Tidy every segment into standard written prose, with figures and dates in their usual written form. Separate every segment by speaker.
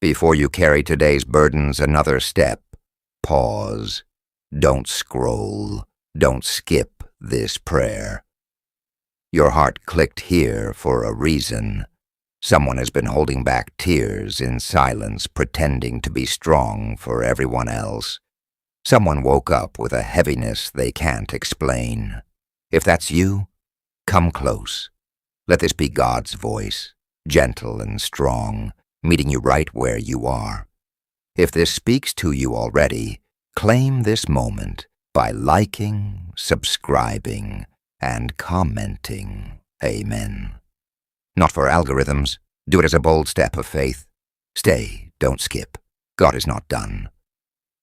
Speaker 1: Before you carry today's burdens another step, pause. Don't scroll. Don't skip this prayer. Your heart clicked here for a reason. Someone has been holding back tears in silence, pretending to be strong for everyone else. Someone woke up with a heaviness they can't explain. If that's you, come close. Let this be God's voice, gentle and strong, meeting you right where you are. If this speaks to you already, claim this moment by liking, subscribing, and commenting. Amen. Not for algorithms. Do it as a bold step of faith. Stay, don't skip. God is not done.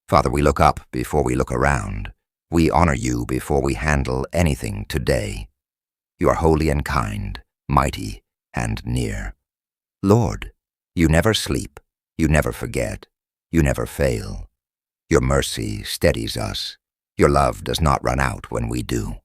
Speaker 1: Father, we look up before we look around. We honor you before we handle anything today. You are holy and kind, mighty and near. Lord, you never sleep, you never forget, you never fail. Your mercy steadies us. Your love does not run out when we do.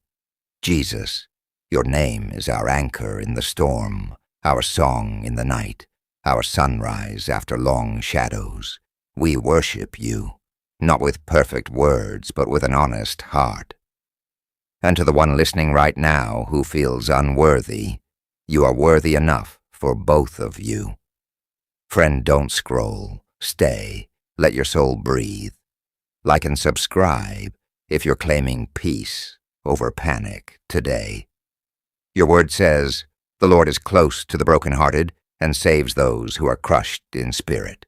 Speaker 1: Jesus, your name is our anchor in the storm, our song in the night, our sunrise after long shadows. We worship you, not with perfect words, but with an honest heart. And to the one listening right now who feels unworthy, you are worthy enough for both of you. Friend, don't scroll. Stay. Let your soul breathe. Like and subscribe if you're claiming peace over panic today. Your word says, the Lord is close to the brokenhearted and saves those who are crushed in spirit.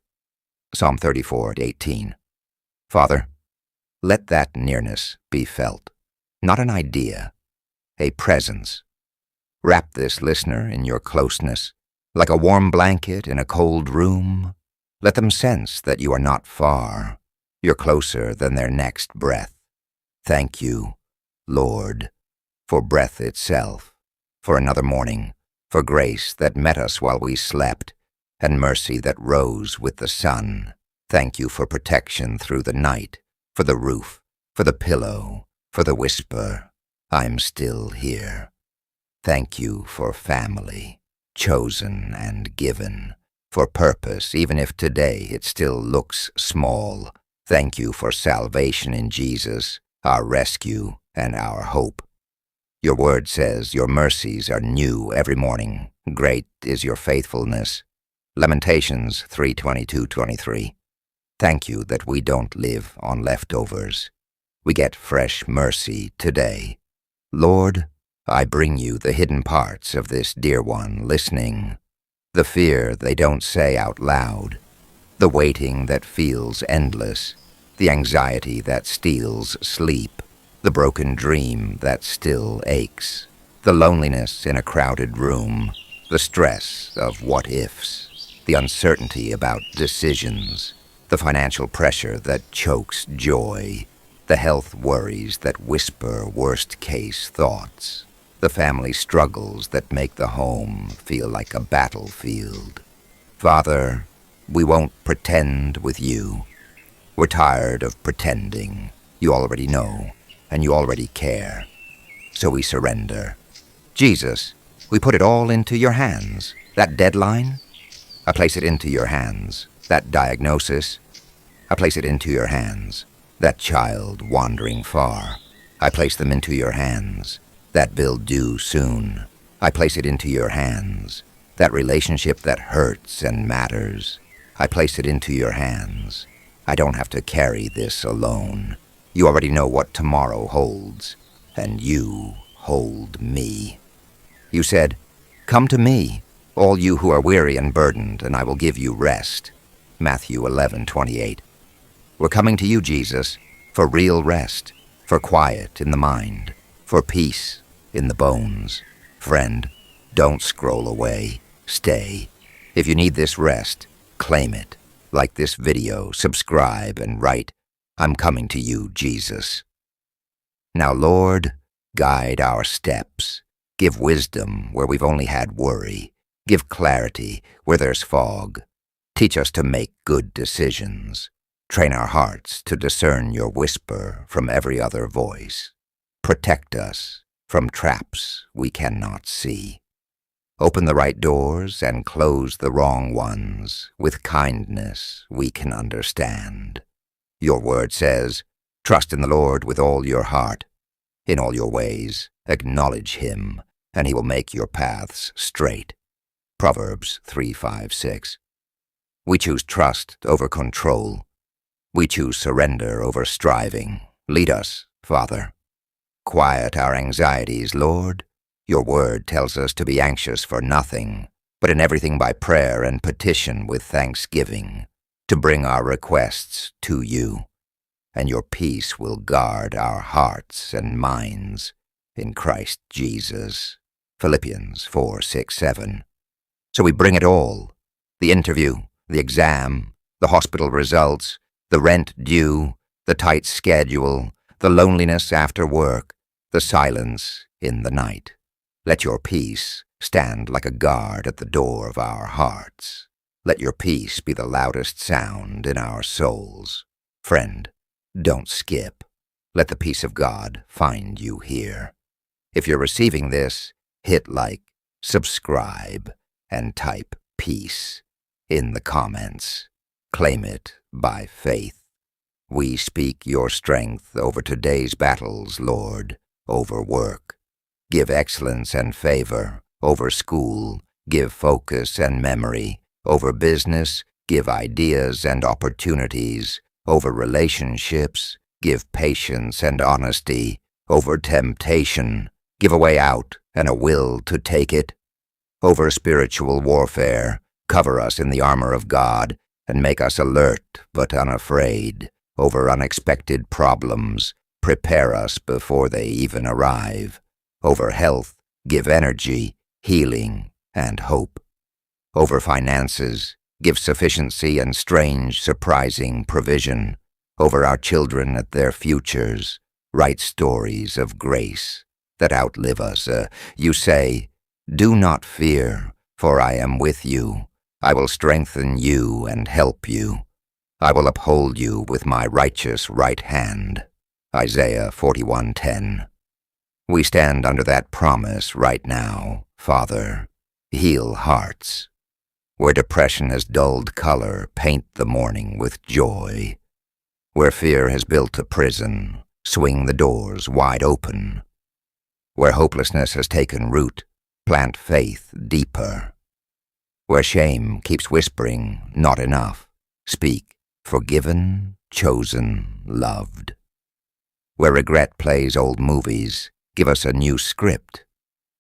Speaker 1: Psalm 34:18. Father, let that nearness be felt, not an idea, a presence. Wrap this listener in your closeness, like a warm blanket in a cold room. Let them sense that you are not far. You're closer than their next breath. Thank you, Lord, for breath itself, for another morning, for grace that met us while we slept, and mercy that rose with the sun. Thank you for protection through the night, for the roof, for the pillow, for the whisper, I'm still here. Thank you for family, chosen and given, for purpose, even if today it still looks small. Thank you for salvation in Jesus, our rescue and our hope. Your word says your mercies are new every morning. Great is your faithfulness. Lamentations 3:22-23. Thank you that we don't live on leftovers. We get fresh mercy today. Lord, I bring you the hidden parts of this dear one listening, the fear they don't say out loud, the waiting that feels endless, the anxiety that steals sleep, the broken dream that still aches, the loneliness in a crowded room, the stress of what-ifs, the uncertainty about decisions, the financial pressure that chokes joy, the health worries that whisper worst-case thoughts, the family struggles that make the home feel like a battlefield. Father, we won't pretend with you. We're tired of pretending. You already know, and you already care. So we surrender. Jesus, we put it all into your hands. That deadline, I place it into your hands. That diagnosis, I place it into your hands. That child wandering far, I place them into your hands. That bill due soon, I place it into your hands. That relationship that hurts and matters, I place it into your hands. I don't have to carry this alone. You already know what tomorrow holds, and you hold me. You said, come to me, all you who are weary and burdened, and I will give you rest. Matthew 11:28. We're coming to you, Jesus, for real rest, for quiet in the mind, for peace in the bones. Friend, don't scroll away. Stay. If you need this rest, claim it. Like this video, subscribe and write, I'm coming to you, Jesus. Now, Lord, guide our steps. Give wisdom where we've only had worry. Give clarity where there's fog. Teach us to make good decisions. Train our hearts to discern your whisper from every other voice. Protect us from traps we cannot see. Open the right doors and close the wrong ones. With kindness we can understand. Your word says, trust in the Lord with all your heart. In all your ways, acknowledge him, and he will make your paths straight. Proverbs 3:5-6. We choose trust over control. We choose surrender over striving. Lead us, Father. Quiet our anxieties, Lord. Your word tells us to be anxious for nothing, but in everything by prayer and petition with thanksgiving, to bring our requests to you. And your peace will guard our hearts and minds in Christ Jesus. Philippians 4:6-7. So we bring it all: the interview, the exam, the hospital results, the rent due, the tight schedule, the loneliness after work, the silence in the night. Let your peace stand like a guard at the door of our hearts. Let your peace be the loudest sound in our souls. Friend, don't skip. Let the peace of God find you here. If you're receiving this, hit like, subscribe, and type peace in the comments. Claim it by faith. We speak your strength over today's battles, Lord, over work. Give excellence and favor over school. Give focus and memory over business. Give ideas and opportunities over relationships. Give patience and honesty over temptation. Give a way out and a will to take it. Over spiritual warfare, cover us in the armor of God and make us alert but unafraid. Over unexpected problems, prepare us before they even arrive. Over health, give energy, healing, and hope. Over finances, give sufficiency and strange, surprising provision. Over our children at their futures, write stories of grace that outlive us. You say, do not fear, for I am with you. I will strengthen you and help you. I will uphold you with my righteous right hand. Isaiah 41:10. We stand under that promise right now, Father. Heal hearts. Where depression has dulled color, paint the morning with joy. Where fear has built a prison, swing the doors wide open. Where hopelessness has taken root, plant faith deeper. Where shame keeps whispering, not enough, speak, forgiven, chosen, loved. Where regret plays old movies, give us a new script.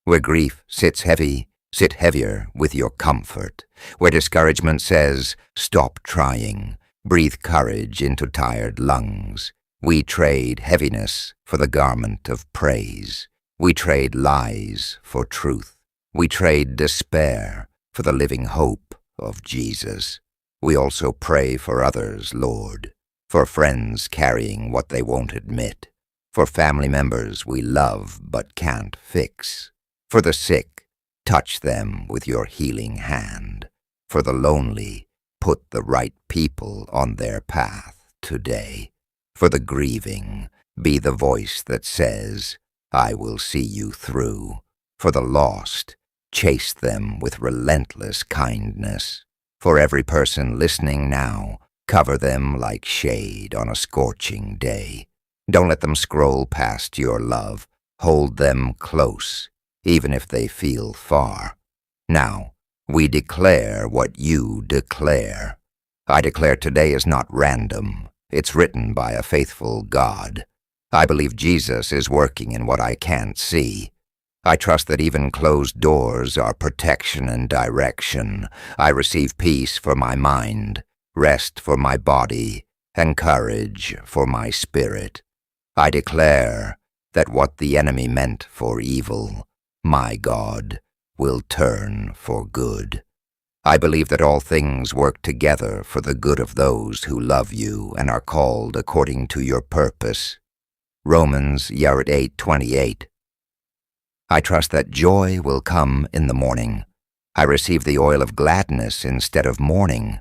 Speaker 1: Where grief sits heavy, sit heavier with your comfort. Where discouragement says, stop trying, breathe courage into tired lungs. We trade heaviness for the garment of praise. We trade lies for truth. We trade despair for the living hope of Jesus. We also pray for others, Lord, for friends carrying what they won't admit, for family members we love but can't fix, for the sick, touch them with your healing hand, for the lonely, put the right people on their path today, for the grieving, be the voice that says, I will see you through, for the lost, chase them with relentless kindness. For every person listening now, cover them like shade on a scorching day. Don't let them scroll past your love. Hold them close, even if they feel far. Now, we declare what you declare. I declare today is not random. It's written by a faithful God. I believe Jesus is working in what I can't see. I trust that even closed doors are protection and direction. I receive peace for my mind, rest for my body, and courage for my spirit. I declare that what the enemy meant for evil, my God will turn for good. I believe that all things work together for the good of those who love you and are called according to your purpose. Romans 8:28. I trust that joy will come in the morning. I receive the oil of gladness instead of mourning.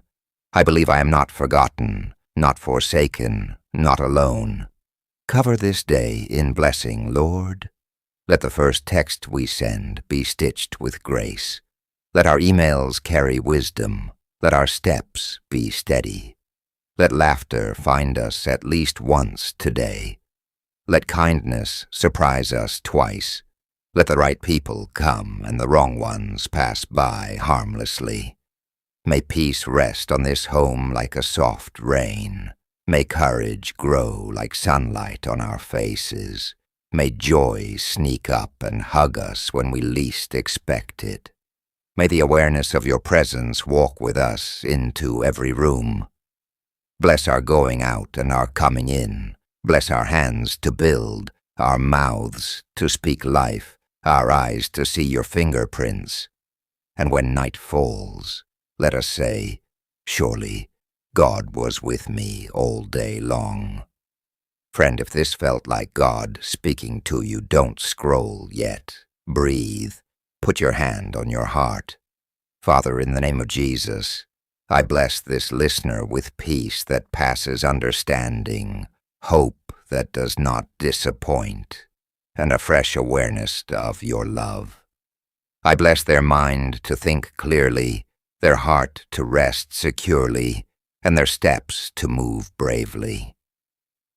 Speaker 1: I believe I am not forgotten, not forsaken, not alone. Cover this day in blessing, Lord. Let the first text we send be stitched with grace. Let our emails carry wisdom. Let our steps be steady. Let laughter find us at least once today. Let kindness surprise us twice. Let the right people come and the wrong ones pass by harmlessly. May peace rest on this home like a soft rain. May courage grow like sunlight on our faces. May joy sneak up and hug us when we least expect it. May the awareness of your presence walk with us into every room. Bless our going out and our coming in. Bless our hands to build, our mouths to speak life, our eyes to see your fingerprints. And when night falls, let us say, surely God was with me all day long. Friend, if this felt like God speaking to you, don't scroll yet. Breathe. Put your hand on your heart. Father, in the name of Jesus, I bless this listener with peace that passes understanding, hope that does not disappoint, and a fresh awareness of your love. I bless their mind to think clearly, their heart to rest securely, and their steps to move bravely.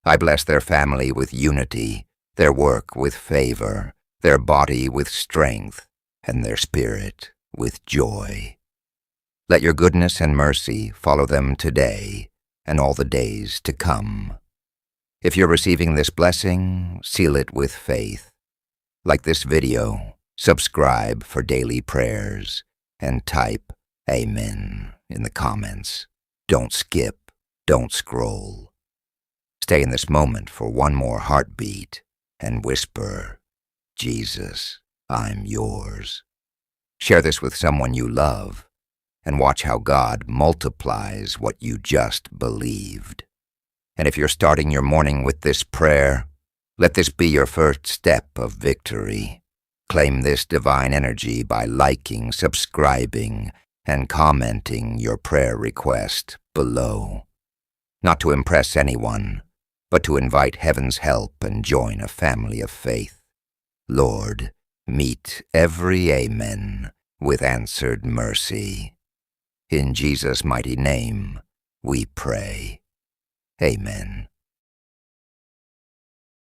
Speaker 1: I bless their family with unity, their work with favor, their body with strength, and their spirit with joy. Let your goodness and mercy follow them today and all the days to come. If you're receiving this blessing, seal it with faith. Like this video, subscribe for daily prayers and type Amen in the comments. Don't skip, don't scroll. Stay in this moment for one more heartbeat and whisper, Jesus, I'm yours. Share this with someone you love and watch how God multiplies what you just believed. And if you're starting your morning with this prayer, let this be your first step of victory. Claim this divine energy by liking, subscribing, and commenting your prayer request below. Not to impress anyone, but to invite heaven's help and join a family of faith. Lord, meet every amen with answered mercy. In Jesus' mighty name, we pray. Amen.